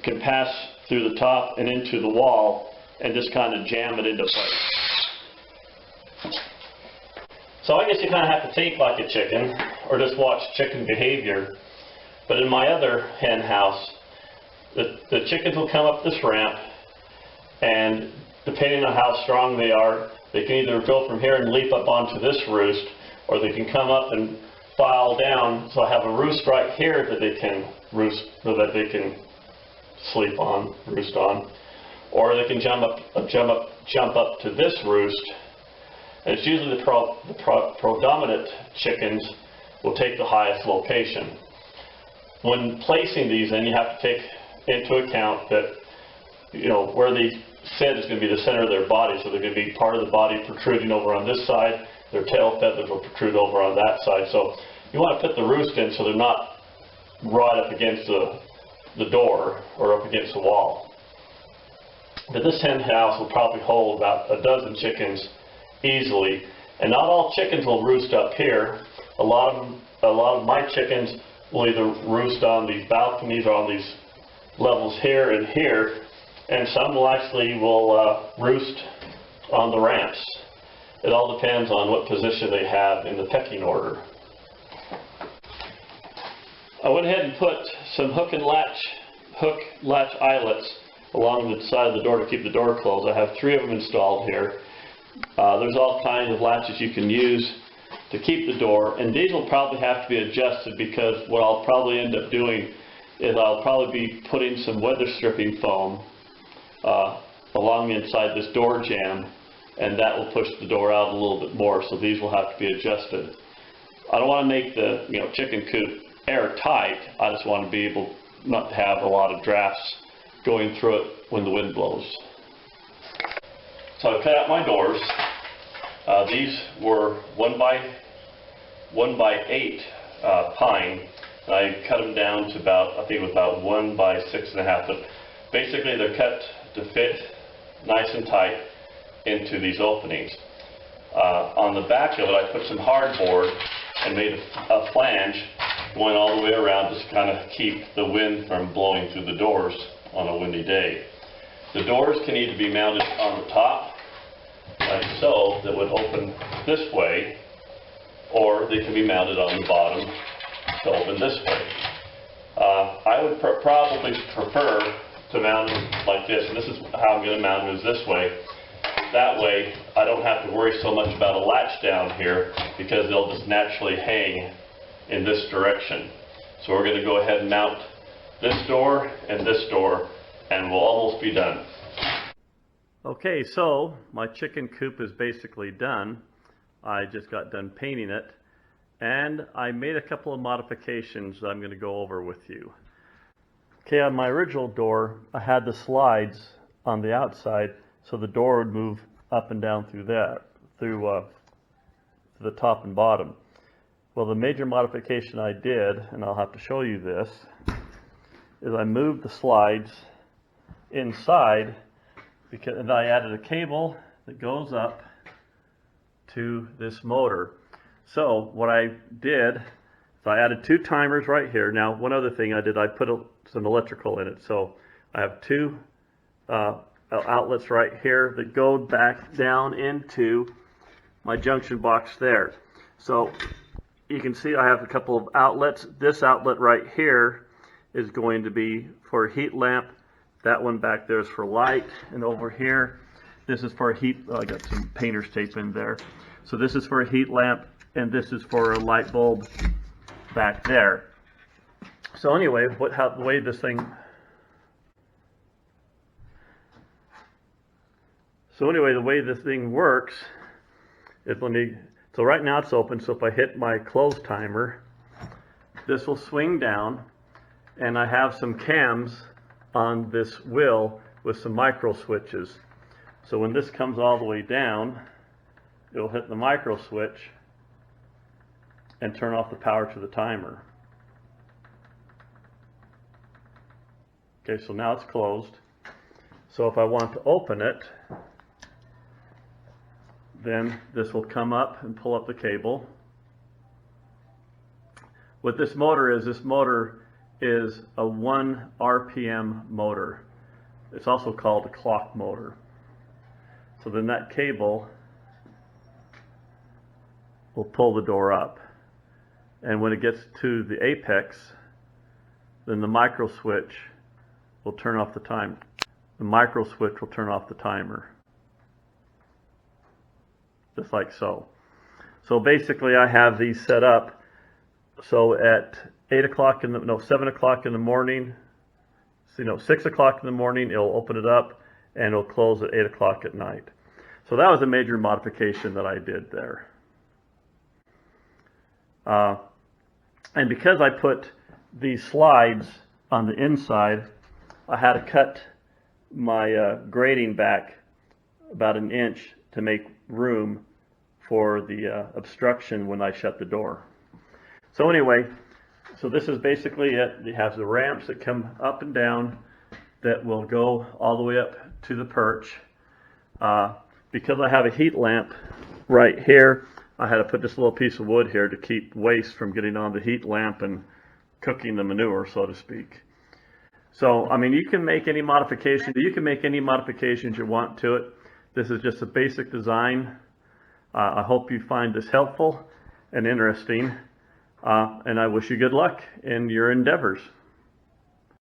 can pass through the top and into the wall and just kind of jam it into place. So I guess you kind of have to think like a chicken, or just watch chicken behavior. But in my other hen house, the chickens will come up this ramp, and depending on how strong they are, they can either go from here and leap up onto this roost, or they can come up and file down. So I have a roost right here that they can roost, so that they can sleep on, roost on, or they can jump up to this roost. And it's usually the predominant chickens will take the highest location. When placing these in, you have to take into account that, you know, where they sit is going to be the center of their body, so they're going to be part of the body protruding over on this side. Their tail feathers will protrude over on that side. So you want to put the roost in so they're not right up against the door or up against the wall. But this hen house will probably hold about a dozen chickens easily, and not all chickens will roost up here. A lot of my chickens will either roost on these balconies or on these levels here and here, and some will actually roost on the ramps. It all depends on what position they have in the pecking order. I went ahead and put some hook latch eyelets along the side of the door to keep the door closed. I have 3 of them installed here. There's all kinds of latches you can use to keep the door, and these will probably have to be adjusted, because what I'll probably end up doing is I'll probably be putting some weather stripping foam along inside this door jamb, and that will push the door out a little bit more, so these will have to be adjusted. I don't want to make the chicken coop airtight. I just want to be able not to have a lot of drafts going through it when the wind blows. So I cut out my doors. These were 1x8 pine. And I cut them down to about, I think it was about 1x6.5. But basically they're cut to fit nice and tight into these openings. On the back of it, I put some hardboard and made a flange going all the way around, just to kind of keep the wind from blowing through the doors on a windy day. The doors can either be mounted on the top, like so, that would open this way, or they can be mounted on the bottom to open this way. I would probably prefer to mount them like this, and this is how I'm going to mount them, is this way. That way I don't have to worry so much about a latch down here, because they'll just naturally hang in this direction. So we're going to go ahead and mount this door and this door, and we'll almost be done. Okay, so my chicken coop is basically done. I just got done painting it, and I made a couple of modifications that I'm going to go over with you. Okay, on my original door, I had the slides on the outside, so the door would move up and down through the top and bottom. Well, the major modification I did, and I'll have to show you this, is I moved the slides inside, and I added a cable that goes up to this motor. So what I did is I added 2 timers right here. Now, one other thing I did, I put some electrical in it. So I have 2 outlets right here that go back down into my junction box there. So you can see I have a couple of outlets. This outlet right here is going to be for a heat lamp. That one back there is for light, and over here this is for a heat. I got some painter's tape in there. So this is for a heat lamp, and this is for a light bulb back there. So anyway, the way this thing works is, so right now it's open, so if I hit my close timer, this will swing down, and I have some cams on this wheel with some micro switches. So when this comes all the way down, it'll hit the micro switch and turn off the power to the timer. Okay, so now it's closed. So if I want to open it, then this will come up and pull up the cable. What this motor is a 1 RPM motor. It's also called a clock motor. So then that cable will pull the door up. And when it gets to the apex, then the micro switch will turn off the time. The micro switch will turn off the timer. Just like so. So basically I have these set up so at 7 o'clock in the morning, 6 o'clock in the morning, it'll open it up, and it'll close at 8 o'clock at night. So that was a major modification that I did there. And because I put these slides on the inside, I had to cut my grating back about 1 inch to make room for the obstruction when I shut the door. So anyway, so this is basically it. It has the ramps that come up and down that will go all the way up to the perch. Because I have a heat lamp right here, I had to put this little piece of wood here to keep waste from getting on the heat lamp and cooking the manure, so to speak. So, I mean, you can make any modifications you want to it. This is just a basic design. I hope you find this helpful and interesting. And I wish you good luck in your endeavors.